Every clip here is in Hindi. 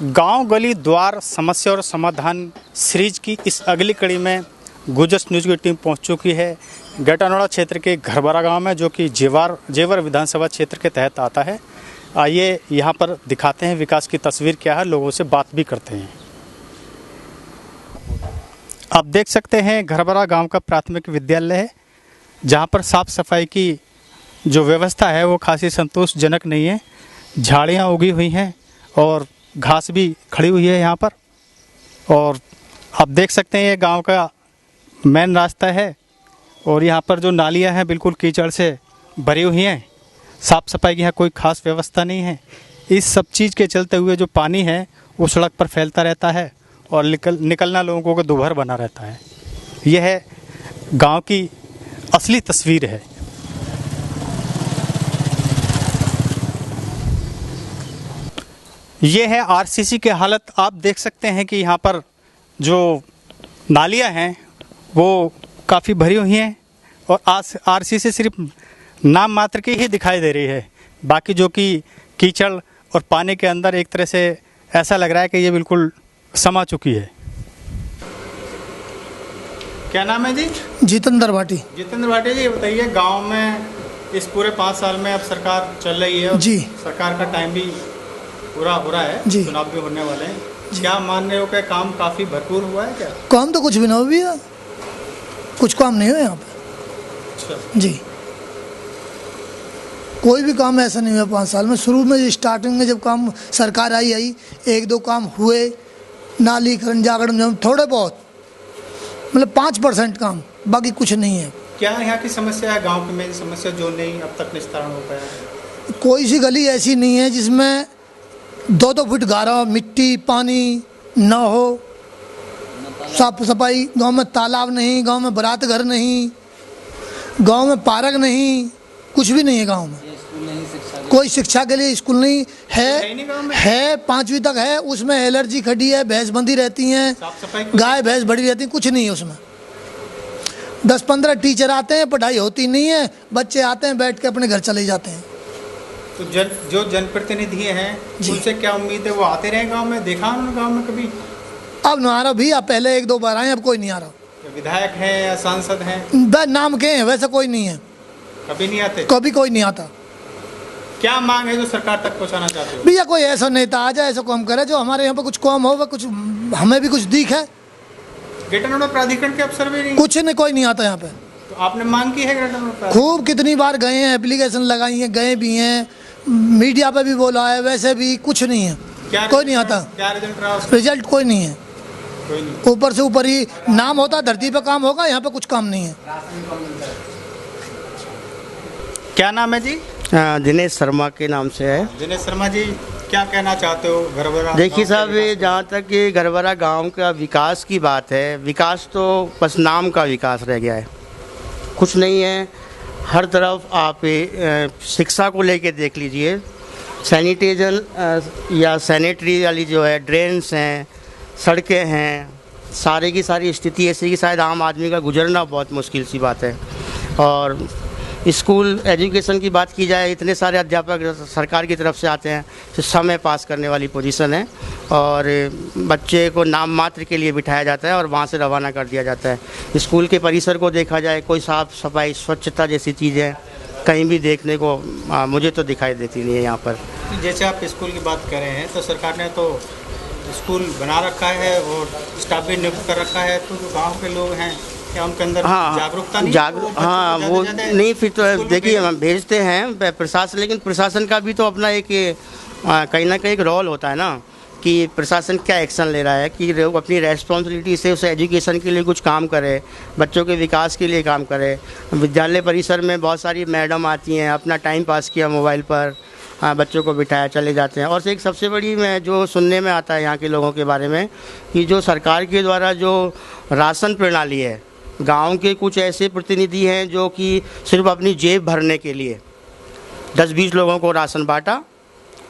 गांव गली द्वार समस्या और समाधान सीरीज की इस अगली कड़ी में गुजस न्यूज़ की टीम पहुंच चुकी है गेटानोड़ा क्षेत्र के घरबरा गांव में, जो कि जेवर विधानसभा क्षेत्र के तहत आता है। आइए यहां पर दिखाते हैं विकास की तस्वीर क्या है, लोगों से बात भी करते हैं। आप देख सकते हैं घरबरा गांव का प्राथमिक विद्यालय है, जहां पर साफ सफाई की जो व्यवस्था है वो खासी संतोषजनक नहीं है। झाड़ियाँ उगी हुई हैं और घास भी खड़ी हुई है यहाँ पर। और आप देख सकते हैं ये गांव का मेन रास्ता है और यहाँ पर जो नालियाँ हैं बिल्कुल कीचड़ से भरी हुई हैं। साफ़ सफाई की यहाँ कोई ख़ास व्यवस्था नहीं है। इस सब चीज़ के चलते हुए जो पानी है वो सड़क पर फैलता रहता है और निकलना लोगों को दुभर बना रहता है। यह है गांव की असली तस्वीर है। ये है आरसीसी की हालत। आप देख सकते हैं कि यहाँ पर जो नालियाँ हैं वो काफ़ी भरी हुई हैं और आरसीसी सिर्फ नाम मात्र की ही दिखाई दे रही है। बाकी जो कि कीचड़ और पानी के अंदर एक तरह से ऐसा लग रहा है कि ये बिल्कुल समा चुकी है। क्या नाम है जी? जितेंद्र भाटी। जितेंद्र भाटी जी, बताइए गांव में इस पूरे 5 साल में अब सरकार चल रही है और जी, सरकार का टाइम भी पूरा हो रहा है, चुनाव भी होने वाले हैं। क्या मान रहे हो कि काम काफ़ी भरपूर हुआ है? क्या काम तो कुछ भी ना हो, भी है कुछ काम नहीं हो यहाँ पे। अच्छा जी, कोई भी काम ऐसा नहीं हुआ 5 साल में। शुरू में स्टार्टिंग में जब काम सरकार आई 1-2 काम हुए, नालीकरण जागरण थोड़े बहुत, मतलब 5% काम, बाकी कुछ नहीं है। क्या यहाँ की समस्या है? गांव की मेन समस्या जो नहीं अब तक निस्तारण हो पाया है। कोई सी गली ऐसी नहीं है जिसमें 2-2 फुट गारा, मिट्टी, पानी ना हो। साफ सफाई, गांव में तालाब नहीं, गांव में बारात घर नहीं, गांव में पार्क नहीं, कुछ भी नहीं है गांव में। कोई शिक्षा के लिए स्कूल नहीं है 5वीं तक है, उसमें एलर्जी खड़ी है, भैंस बंधी रहती हैं, गाय भैंस बड़ी रहती हैं, कुछ नहीं है उसमें। 10-15 टीचर आते हैं, पढ़ाई होती नहीं है, बच्चे आते हैं बैठ के अपने घर चले जाते हैं। तो जो जनप्रतिनिधि हैं उनसे क्या उम्मीद है? वो आते रहे गांव में? देखा उन्होंने गांव में कभी? अब ना आ रहा भी, अब पहले 1-2 बार आए, अब कोई नहीं आ रहा। विधायक हैं या सांसद हैं? नाम के हैं, वैसे कोई नहीं है। कभी नहीं आते? कभी कोई नहीं आता। क्या मांग है जो सरकार तक पहुंचाना चाहते हो? भैया कोई ऐसा नेता आ जाए, ऐसा काम करे जो हमारे यहाँ पे कुछ काम हो, कुछ हमें भी कुछ दिखे। गेटानोड़ा प्राधिकरण के अफसर भी नहीं? कुछ नहीं, कोई नहीं आता यहाँ पे। तो आपने मांग की है गेटानोड़ा? खूब, कितनी बार गए हैं, एप्लीकेशन लगाई है, गए भी हैं, मीडिया पे भी बोला है, वैसे भी कुछ नहीं है। कोई नहीं आता। क्या रिजल्ट रहा? रिजल्ट कोई नहीं है। ऊपर से ऊपर ही नाम होता, धरती पे काम होगा, यहाँ पे कुछ काम नहीं है। क्या नाम है जी? दिनेश शर्मा के नाम से है। दिनेश शर्मा जी, क्या कहना चाहते हो घरबरा? देखिए साहब, जहाँ तक ये घरबरा गांव का विकास की बात है, विकास तो बस नाम का विकास रह गया है, कुछ नहीं है। हर तरफ आप शिक्षा को लेके देख लीजिए, सैनिटेशन या सैनिटरी वाली जो है ड्रेन्स हैं, सड़कें हैं, सारे की सारी स्थिति ऐसी कि शायद आम आदमी का गुजरना बहुत मुश्किल सी बात है। और स्कूल एजुकेशन की बात की जाए, इतने सारे अध्यापक सरकार की तरफ से आते हैं तो समय पास करने वाली पोजीशन है और बच्चे को नाम मात्र के लिए बिठाया जाता है और वहाँ से रवाना कर दिया जाता है। स्कूल के परिसर को देखा जाए, कोई साफ़ सफाई स्वच्छता जैसी चीज़ें कहीं भी देखने को मुझे तो दिखाई देती नहीं है यहाँ पर। जैसे आप स्कूल की बात कर रहे हैं, तो सरकार ने तो स्कूल बना रखा है और स्टाफ भी नियुक्त कर रखा है, तो जो गाँव के लोग हैं क्या उनके अंदर जागरूकता नहीं? हाँ, वो नहीं, फिर तो देखिए हम भेजते हैं प्रशासन, लेकिन प्रशासन का भी तो अपना एक कहीं ना कहीं एक रोल होता है ना, कि प्रशासन क्या एक्शन ले रहा है, कि अपनी रेस्पॉन्सिबिलिटी से उसे एजुकेशन के लिए कुछ काम करे, बच्चों के विकास के लिए काम करे। विद्यालय परिसर में बहुत सारी मैडम आती हैं, अपना टाइम पास किया मोबाइल पर, बच्चों को बिठाया, चले जाते हैं। और एक सबसे बड़ी मैं जो सुनने में आता है यहाँ के लोगों के बारे में, कि जो सरकार के द्वारा जो राशन प्रणाली है, गांव के कुछ ऐसे प्रतिनिधि हैं जो कि सिर्फ अपनी जेब भरने के लिए 10-20 लोगों को राशन बांटा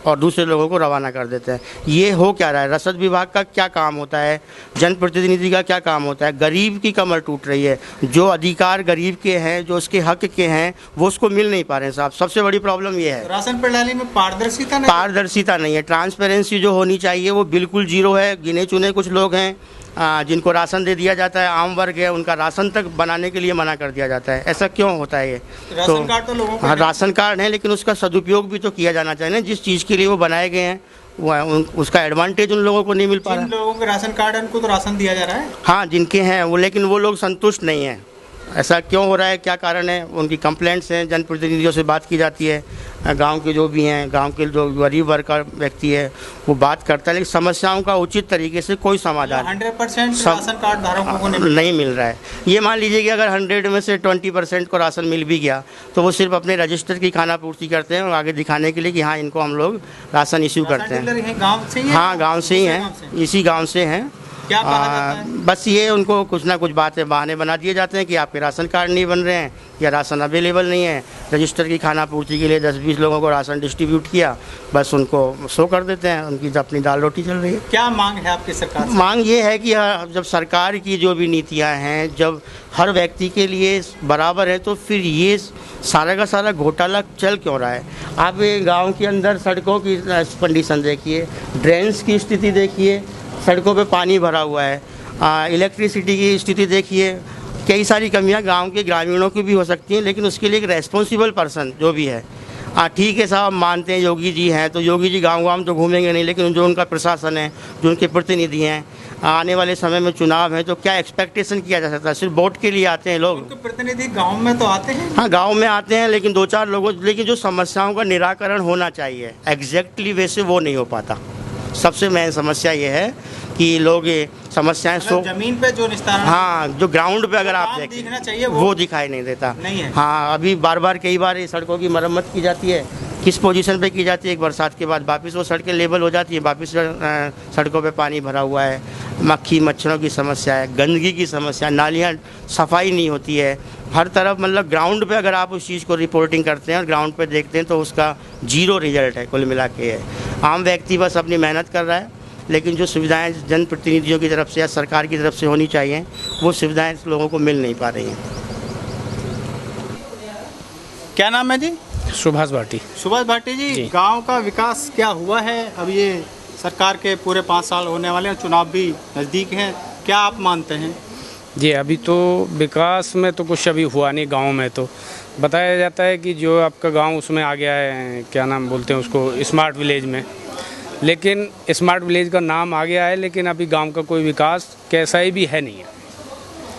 और दूसरे लोगों को रवाना कर देते हैं। ये हो क्या रहा है? रसद विभाग का क्या काम होता है? जनप्रतिनिधि का क्या काम होता है? गरीब की कमर टूट रही है। जो अधिकार गरीब के हैं, जो उसके हक के हैं, वो उसको मिल नहीं पा रहे हैं साहब। सबसे बड़ी प्रॉब्लम ये है। राशन प्रणाली में पारदर्शिता नहीं है। ट्रांसपेरेंसी जो होनी चाहिए वो बिल्कुल जीरो है। गिने चुने कुछ लोग हैं जिनको राशन दे दिया जाता है, आम वर्ग है उनका राशन तक बनाने के लिए मना कर दिया जाता है। ऐसा क्यों होता है? ये राशन कार्ड तो लोगों को हाँ, राशन कार्ड है, लेकिन उसका सदुपयोग भी तो किया जाना चाहिए ना। जिस चीज़ के लिए वो बनाए गए हैं उसका एडवांटेज उन लोगों को नहीं मिल पा रहा है। जिन लोगों के राशन कार्ड है उनको तो राशन दिया जा रहा है। हाँ, जिनके हैं वो, लेकिन वो लोग संतुष्ट नहीं हैं। ऐसा क्यों हो रहा है? क्या कारण है? उनकी कंप्लेंट्स हैं, जनप्रतिनिधियों से बात की जाती है, गांव के जो भी हैं, गांव के जो गरीब वर्ग का व्यक्ति है वो बात करता है, लेकिन समस्याओं का उचित तरीके से कोई समाधान 100% राशन कार्ड धारकों को नहीं मिल रहा है। ये मान लीजिए कि अगर 100 में से 20% को राशन मिल भी गया तो वो सिर्फ अपने रजिस्टर की खाना पूर्ति करते हैं और आगे दिखाने के लिए कि हाँ इनको हम लोग राशन इश्यू करते हैं। गाँव से ही? हाँ, गाँव से ही हैं, इसी गाँव से हैं। क्या कहा जाता है? बस ये उनको कुछ ना कुछ बातें बहाने बना दिए जाते हैं कि आपके राशन कार्ड नहीं बन रहे हैं या राशन अवेलेबल नहीं है। रजिस्टर की खाना पूर्ति के लिए 10-20 लोगों को राशन डिस्ट्रीब्यूट किया, बस उनको शो कर देते हैं। उनकी अपनी दाल रोटी चल रही है। क्या मांग है आपकी सरकार से? मांग ये है कि जब सरकार की जो भी नीतियां हैं, जब हर व्यक्ति के लिए बराबर है, तो फिर ये सारा का सारा घोटाला चल क्यों रहा है? आप गाँव के अंदर सड़कों की कंडीशन देखिए, ड्रेन्स की स्थिति देखिए, सड़कों पे पानी भरा हुआ है, इलेक्ट्रिसिटी की स्थिति देखिए। कई सारी कमियां गांव के ग्रामीणों की भी हो सकती हैं, लेकिन उसके लिए एक रेस्पॉन्सिबल पर्सन जो भी है, ठीक है साहब, मानते हैं योगी जी हैं, तो योगी जी गांव तो घूमेंगे नहीं, लेकिन जो उनका प्रशासन है, जो उनके प्रतिनिधि हैं, आने वाले समय में चुनाव है तो क्या एक्सपेक्टेशन किया जा सकता है? सिर्फ वोट के लिए आते हैं लोग। उनके प्रतिनिधि गाँव में तो आते हैं। हाँ, गाँव में आते हैं, लेकिन 2-4 लोगों, लेकिन जो समस्याओं का निराकरण होना चाहिए एग्जैक्टली वैसे वो नहीं हो पाता। सबसे मेन समस्या ये है कि लोग ये समस्याएं जमीन पे जो निस्तारण, हाँ, जो ग्राउंड पे अगर आप दिखना चाहिए वो दिखाई नहीं देता। नहीं है। हाँ, अभी बार कई बार ये सड़कों की मरम्मत की जाती है, किस पोजीशन पे की जाती है? एक बरसात के बाद वापस वो सड़कें लेवल हो जाती है, वापस सड़कों पे पानी भरा हुआ है, मक्खी मच्छरों की समस्या है, गंदगी की समस्या, नालियाँ सफाई नहीं होती है, हर तरफ। मतलब ग्राउंड पे अगर आप उस चीज़ को रिपोर्टिंग करते हैं और ग्राउंड पे देखते हैं तो उसका जीरो रिजल्ट है कुल मिला के। आम व्यक्ति बस अपनी मेहनत कर रहा है, लेकिन जो सुविधाएं जनप्रतिनिधियों की तरफ से या सरकार की तरफ से होनी चाहिए वो सुविधाएं लोगों को मिल नहीं पा रही हैं। क्या नाम है जी? सुभाष भाटी। सुभाष भाटी जी, गांव का विकास क्या हुआ है? अब ये सरकार के पूरे 5 साल होने वाले हैं, चुनाव भी नज़दीक हैं, क्या आप मानते हैं? जी, अभी तो विकास में तो कुछ अभी हुआ नहीं। गांव में तो बताया जाता है कि जो आपका गांव उसमें आ गया है, क्या नाम बोलते हैं उसको, स्मार्ट विलेज में। लेकिन स्मार्ट विलेज का नाम आ गया है, लेकिन अभी गांव का कोई विकास कैसा ही भी है नहीं है।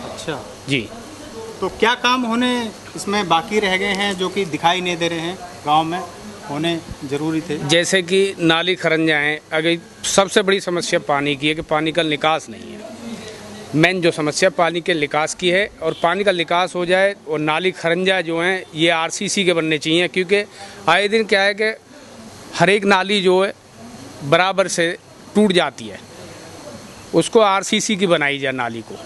अच्छा जी, तो क्या काम होने इसमें बाकी रह गए हैं जो कि दिखाई नहीं दे रहे हैं गांव में, होने जरूरी थे? जैसे कि नाली खरंजा हैं। अगर सबसे बड़ी समस्या पानी की है कि पानी का निकास नहीं है। मेन जो समस्या पानी के निकास की है, और पानी का निकास हो जाए और नाली खरंजा जो हैं ये आरसीसी के बनने चाहिए, क्योंकि आए दिन क्या है कि हर एक नाली जो है बराबर से टूट जाती है, उसको आरसीसी की बनाई जाए नाली को,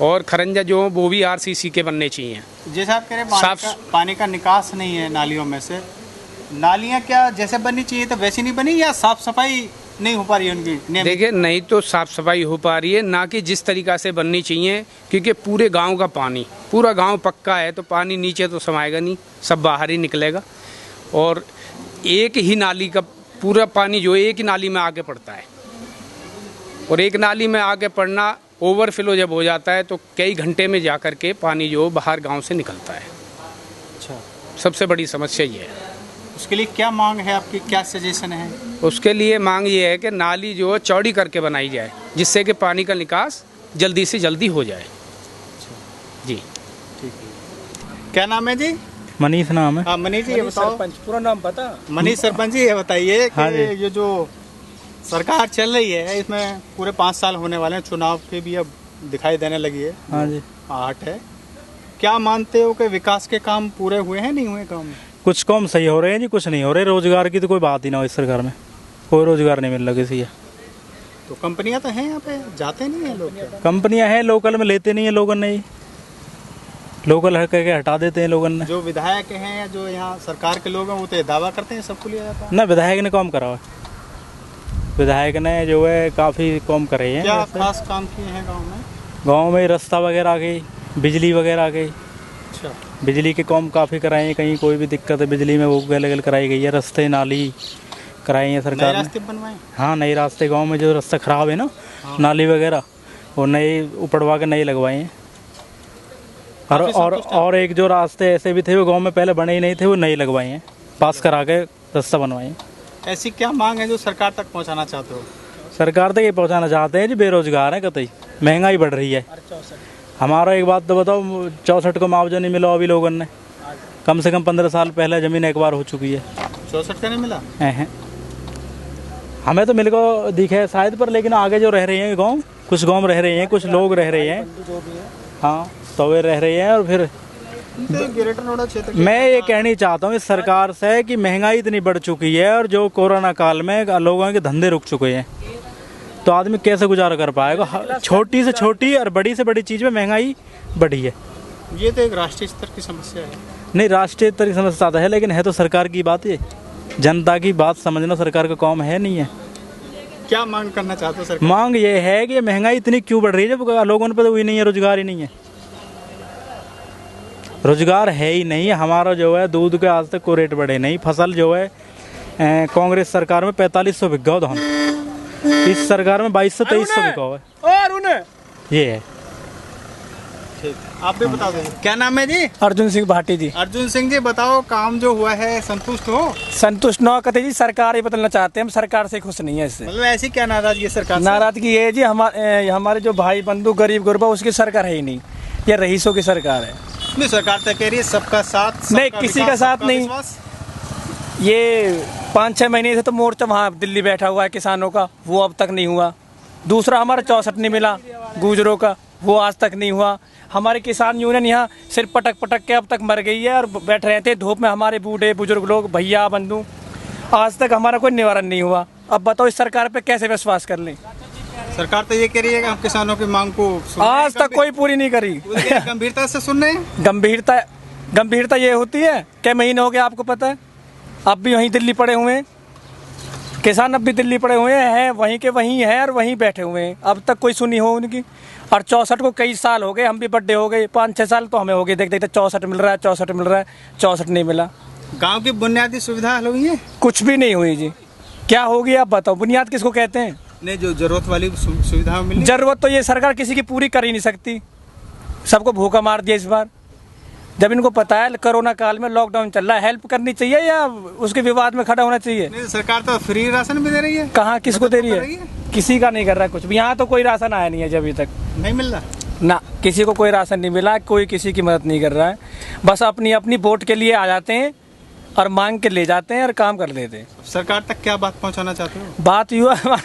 और खरंजा जो वो भी आरसीसी के बनने चाहिए। जैसे आप कह रहे हैं पानी का निकास नहीं है नालियों में से, नालियाँ क्या जैसे बननी चाहिए तो वैसी नहीं बनी, या साफ सफाई नहीं हो पा रही है उनकी? देखिए, नहीं तो साफ सफाई हो पा रही है, ना कि जिस तरीक़ा से बननी चाहिए, क्योंकि पूरे गांव का पानी, पूरा गांव पक्का है तो पानी नीचे तो समाएगा नहीं, सब बाहर ही निकलेगा। और एक ही नाली का पूरा पानी जो एक ही नाली में आके पड़ता है, और एक नाली में आके पड़ना ओवरफ्लो जब हो जाता है तो कई घंटे में जा कर के पानी जो बाहर गांव से निकलता है। अच्छा, सबसे बड़ी समस्या ये है। उसके लिए क्या मांग है आपकी, क्या सजेशन है? उसके लिए मांग ये है कि नाली जो है चौड़ी करके बनाई जाए, जिससे कि पानी का निकास जल्दी से जल्दी हो जाए। जी ठीक है। क्या नाम है जी? मनीष नाम है। हाँ, मनीष जी, ये बताओ। सरपंच पूरा नाम पता? मनीष सरपंच जी, ये बताइए हाँ कि ये जो सरकार चल रही है इसमें पूरे 5 साल होने वाले हैं, चुनाव के भी अब दिखाई देने लगी है। हाँ जी, आहट है। क्या मानते हो कि विकास के काम पूरे हुए हैं, नहीं हुए गाँव में? कुछ काम सही हो रहे हैं जी, कुछ नहीं हो रहे। रोजगार की तो कोई बात ही ना हो इस सरकार में, कोई रोजगार नहीं मिल रहा किसी है। तो कंपनियां तो हैं यहाँ पे, जाते नहीं है लोग क्या? कंपनियां हैं, लोकल में लेते नहीं है लोगों ने, लोकल हट के हटा देते हैं लोगों ने। जो विधायक हैं या जो यहाँ सरकार के लोग हैं वो तो ये दावा करते हैं सबको लिया जाता है। ना विधायक ने काम करा है, विधायक ने जो है काफ़ी काम करे हैं। क्या खास काम किए हैं गाँव में? गाँव में रास्ता वगैरह आ गई, बिजली वगैरह आ गई। अच्छा, बिजली के काम काफ़ी कराए हैं, कहीं कोई भी दिक्कत है बिजली में वो गल कराई गई है। रास्ते नाली कराई हैं सरकार ने। रास्ते बनवाए? हाँ, नए रास्ते गांव में जो रास्ता ख़राब है ना, नाली वगैरह वो नए उपड़वा के नए लगवाए हैं। और एक जो रास्ते ऐसे भी थे वो गांव में पहले बने ही नहीं थे, वो नए लगवाए हैं, पास करा के रास्ता बनवाए हैं। ऐसी क्या मांग है जो सरकार तक पहुंचाना चाहते हो? सरकार तक ये पहुँचाना चाहते हैं जी, बेरोजगार हैं कतई, महंगाई बढ़ रही है। हमारा एक बात तो बताओ, 64 को मुआवजा नहीं मिला अभी लोगों ने, कम से कम 15 साल पहले ज़मीन एक बार हो चुकी है। 64 का नहीं मिला? हैं हमें तो मिल को दिखे है शायद, पर लेकिन आगे जो रह रहे हैं गांव, कुछ गांव रह रहे हैं, कुछ लोग रह रहे हैं, हाँ तो वे रह रहे हैं। और फिर ग्रेटर नोएडा क्षेत्र मैं ये कहनी चाहता हूँ इस सरकार से कि महंगाई इतनी बढ़ चुकी है और जो कोरोना काल में लोगों के धंधे रुक चुके हैं, तो आदमी कैसे गुजारा कर पाएगा? छोटी से छोटी और बड़ी से बड़ी चीज़ में महंगाई बढ़ी है। ये तो एक राष्ट्रीय स्तर की समस्या है। नहीं, राष्ट्रीय स्तर की समस्या तो है, लेकिन है तो सरकार की बात, ये जनता की बात समझना सरकार का काम है नहीं है। क्या मांग करना चाहते हो सरकार? मांग ये है कि महंगाई इतनी क्यों बढ़ रही है जब लोगों पे तो वही नहीं है, रोजगार ही नहीं है, रोजगार है ही नहीं है। हमारा जो है दूध के आज तक कोई रेट बढ़े नहीं, फसल जो है कांग्रेस सरकार में 4500 बिक गया धान, इस सरकार में 2200-2300 बिका हुआ है। और उन्हें ये है। ठीक, आप भी बता दीजिए क्या नाम है जी? अर्जुन सिंह भाटी जी। अर्जुन सिंह जी, बताओ काम जो हुआ है संतुष्ट हो? संतुष्ट न कहते जी, सरकार ही बदलना चाहते हैं, हम सरकार से खुश नहीं है। इससे मतलब ऐसी क्या नाराजगी है सरकार से? नाराजगी ये है जी, हमारे जो भाई बंधु गरीब गुरबा उसकी सरकार है ही नहीं, ये रईसों की सरकार है। नहीं, सरकार तो कह रही है सबका साथ, नहीं, किसी का साथ नहीं। ये 5-6 महीने से तो मोर्चा वहाँ दिल्ली बैठा हुआ है किसानों का, वो अब तक नहीं हुआ। दूसरा हमारा 64 नहीं मिला गुजरों का, वो आज तक नहीं हुआ। हमारे किसान यूनियन यहाँ सिर्फ पटक पटक के अब तक मर गई है और बैठ रहे थे धूप में, हमारे बूढ़े बुजुर्ग लोग, भैया बंधु, आज तक हमारा कोई निवारण नहीं हुआ। अब बताओ इस सरकार पे कैसे विश्वास कर लें? सरकार तो ये कह रही है कि हम किसानों की मांग को आज तक कोई पूरी नहीं करी। गंभीरता से सुन रहे हैं? गंभीरता ये होती है, कई महीने हो गए आपको पता है, अब भी वहीं दिल्ली पड़े हुए हैं किसान, अब भी दिल्ली पड़े हुए हैं, वहीं के वहीं हैं और वहीं बैठे हुए हैं, अब तक कोई सुनी हो उनकी। और 64 को कई साल हो गए, हम भी बड्डे हो गए, 5-6 साल तो हमें हो गए देखते देखते, 64 मिल रहा है, 64 मिल रहा है, 64 नहीं मिला। गांव की बुनियादी सुविधा हल हुई है? कुछ भी नहीं हुई जी। क्या होगी आप बताओ? बुनियाद किसको कहते हैं? नहीं, जो जरूरत वाली सुविधा मिली, जरूरत तो ये सरकार किसी की पूरी कर ही नहीं सकती, सबको भूखा मार दिया इस बार। जब इनको पता है कोरोना काल में लॉकडाउन चल रहा है, हेल्प करनी चाहिए या उसके विवाद में खड़ा होना चाहिए? नहीं, सरकार तो फ्री राशन भी दे रही है। कहाँ, किसको दे रही है? किसी का नहीं कर रहा कुछ भी। यहाँ तो कोई राशन आया नहीं है जब अभी तक, नहीं मिल रहा ना, किसी को कोई राशन नहीं मिला, कोई किसी की मदद नहीं कर रहा है। बस अपनी अपनी वोट के लिए आ जाते हैं और मांग के ले जाते हैं और काम कर लेते हैं। सरकार तक क्या बात पहुँचाना चाहते हो? बात युवा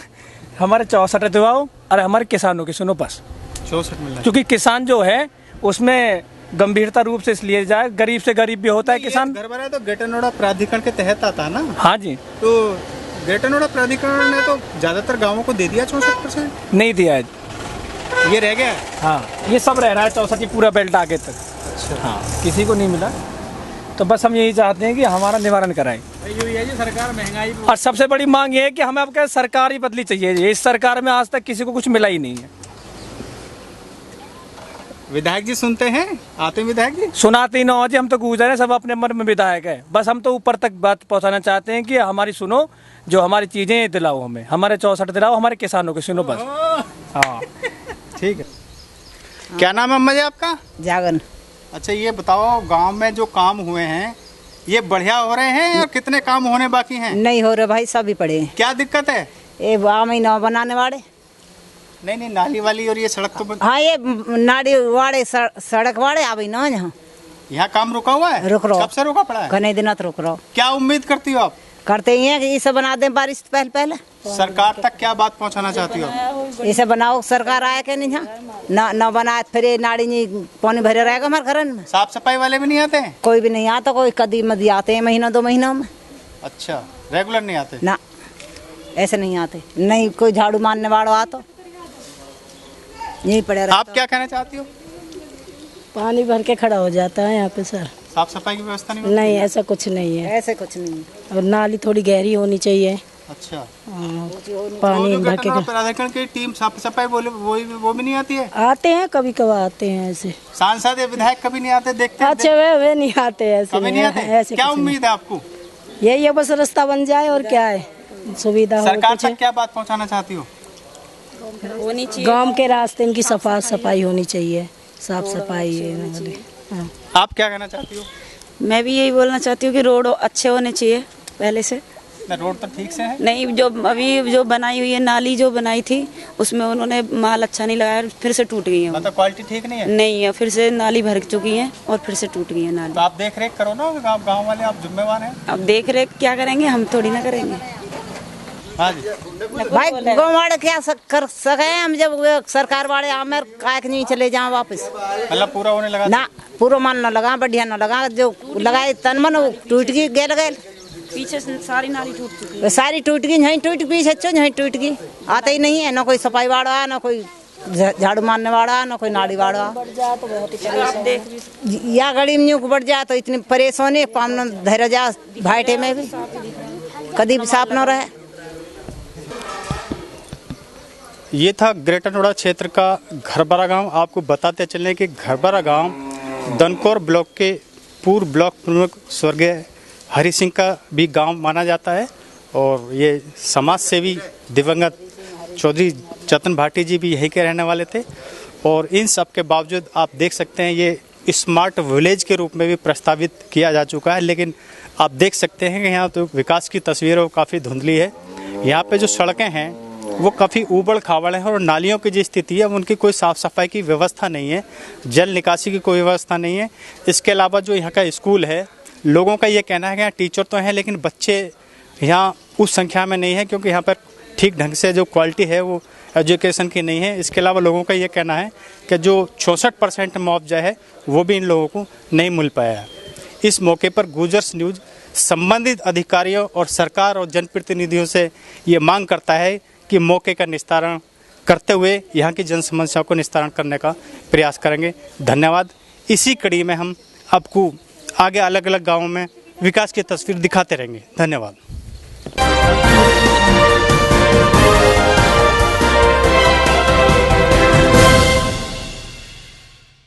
हमारे 64 दिवाओ और हमारे किसानों की सुनो बस। 64 मिल रहा है, क्योंकि किसान जो है उसमें गंभीरता रूप से इसलिए जाए, गरीब से गरीब भी होता है किसान। घर बना तो ग्रेटर नोएडा प्राधिकरण के तहत आता है ना? हाँ जी। तो ग्रेटर नोएडा प्राधिकरण ने तो ज्यादातर गांवों को दे दिया 64%, नहीं दिया है, ये रह गया। हाँ ये सब रह रहा है 64 पूरा बेल्ट आगे तक। अच्छा, हाँ, किसी को नहीं मिला। तो बस हम यही चाहते हैं कि हमारा निवारण कराए। सरकार महंगाई और सबसे बड़ी मांग ये है कि हमें अब क्या सरकार ही बदली चाहिए। इस सरकार में आज तक किसी को कुछ मिला ही नहीं है। विधायक जी सुनते हैं, आते हैं विधायक जी? सुनाते ही ना हो जी, हम तो गुजर हैं, सब अपने मन में विधायक है। बस हम तो ऊपर तक बात पहुंचाना चाहते हैं कि हमारी सुनो, जो हमारी चीजें दिलाओ, हमें हमारे 64 दिलाओ, हमारे किसानों की सुनो बस। हाँ ठीक है। क्या नाम है अम्मा जी आपका? जागन। अच्छा, ये बताओ गांव में जो काम हुए हैं ये बढ़िया हो रहे हैं या कितने काम होने बाकी हैं? नहीं हो रहे भाई, सभी पड़े हैं। क्या दिक्कत है? ये महीना बनाने वाले। नहीं, नाली वाली और ये सड़क तो हाँ, ये नाड़ी वाड़े सड़क वाड़े आ ना, यहाँ काम रुका हुआ है? रुक रहा। कब से रुका पड़ा है? घने दिन रुक रहा। क्या उम्मीद करती हो आप? करते ही हैं कि इसे बना दें बारिश से पहले। सरकार तक क्या बात पहुँचाना चाहती हो? इसे बनाओ, सरकार आया कि नहीं? न बनाए फिर ये नाड़ी नहीं पानी भरे रहेगा हमारे घर में। साफ सफाई वाले भी नहीं आते हैं? कोई भी नहीं आता, कोई कदी मदी आते हैं महीना 2 महीनों में। अच्छा, रेगुलर नहीं आते? ना, ऐसे नहीं आते। नहीं कोई झाड़ू मारने वाला आ तो यही पड़े रहता। आप क्या कहना चाहती हो? पानी भर के खड़ा हो जाता है यहाँ पे सर। साफ सफाई की व्यवस्था नहीं होती? नहीं, ऐसा कुछ नहीं है। ऐसे कुछ नहीं। और नाली थोड़ी गहरी होनी चाहिए। अच्छा, पानी भर के प्राधिकरण की टीम साफ सफाई वो भी नहीं आती है? आते हैं, कभी कभार आते हैं ऐसे। सांसद या विधायक कभी नहीं आते? देखते हैं? अच्छा, वे नहीं आते ऐसे। कभी नहीं आते? ऐसे क्या कुछ नहीं। उम्मीद है आपको? यही है, बस रास्ता बन जाए और क्या है, सुविधा हो। सरकार कुछ तक क्या बात पहुंचाना चाहती हो? गांव के रास्ते इनकी सफाई होनी चाहिए, साफ सफाई। हाँ। आप क्या कहना चाहती हो? मैं भी यही बोलना चाहती हूँ कि रोड अच्छे होने चाहिए पहले से। रोड तो ठीक से है? नहीं, जो अभी जो बनाई हुई है नाली जो बनाई थी उसमें उन्होंने माल अच्छा नहीं लगाया, फिर से टूट गई है। मतलब क्वालिटी ठीक नहीं है? नहीं है, फिर से नाली भर चुकी है और फिर से टूट गई है नाली। तो आप देख रेख करो ना, गाँव वाले आप जिम्मेवार हैं। अब देख रेख क्या करेंगे, हम थोड़ी ना करेंगे। हाँ जी, भाई गाँव वाले क्या कर सके हम, जब सरकार वाले आमेर काहे नहीं चले जाए वापस। मतलब पूरा होने लगा ना पूरा मन न लगा, बढ़िया न लगा, जो लगाए तन मन टूट गई, गेल पीछे से सारी नाली टूट चुकी है। सारी टूट गई, यहीं टूट गई, सच्चो यहीं टूट गई। आता ही नहीं है, ना कोई सफाई वाला, ना कोई झाड़ू मारने वाला, ना कोई नाली वाला। या गड़ी में यूँ बढ़ जा तो इतनी परेशानी, पाम धैर्य जा भाईटे में भी कभी भी साफ न रहे। ये था ग्रेटर नोएडा क्षेत्र का घरबरा गांव। आपको बताते चलें कि घरबरा गांव दनकौर ब्लॉक के पूर्व ब्लॉक प्रमुख स्वर्गीय हरि सिंह का भी गांव माना जाता है और ये समाज सेवी दिवंगत चौधरी जतन भाटी जी भी यहीं के रहने वाले थे। और इन सब के बावजूद आप देख सकते हैं ये स्मार्ट विलेज के रूप में भी प्रस्तावित किया जा चुका है, लेकिन आप देख सकते हैं कि यहाँ तो विकास की तस्वीर वो काफ़ी धुंधली है। यहाँ पे जो सड़कें हैं वो काफ़ी ऊबड़ खाबड़ हैं और नालियों की जो स्थिति है उनकी कोई साफ़ सफाई की व्यवस्था नहीं है, जल निकासी की कोई व्यवस्था नहीं है। इसके अलावा जो यहाँ का स्कूल है, लोगों का ये कहना है कि यहाँ टीचर तो हैं लेकिन बच्चे यहाँ उस संख्या में नहीं है, क्योंकि यहाँ पर ठीक ढंग से जो क्वालिटी है वो एजुकेशन की नहीं है। इसके अलावा लोगों का ये कहना है कि जो 66% मुआवजा है वो भी इन लोगों को नहीं मिल पाया है। इस मौके पर गुजर्स न्यूज़ संबंधित अधिकारियों और सरकार और जनप्रतिनिधियों से ये मांग करता है कि मौके का निस्तारण करते हुए यहाँ की जन समस्याओं को निस्तारण करने का प्रयास करेंगे। धन्यवाद। इसी कड़ी में हम आपको आगे अलग अलग गाँवों में विकास की तस्वीर दिखाते रहेंगे। धन्यवाद।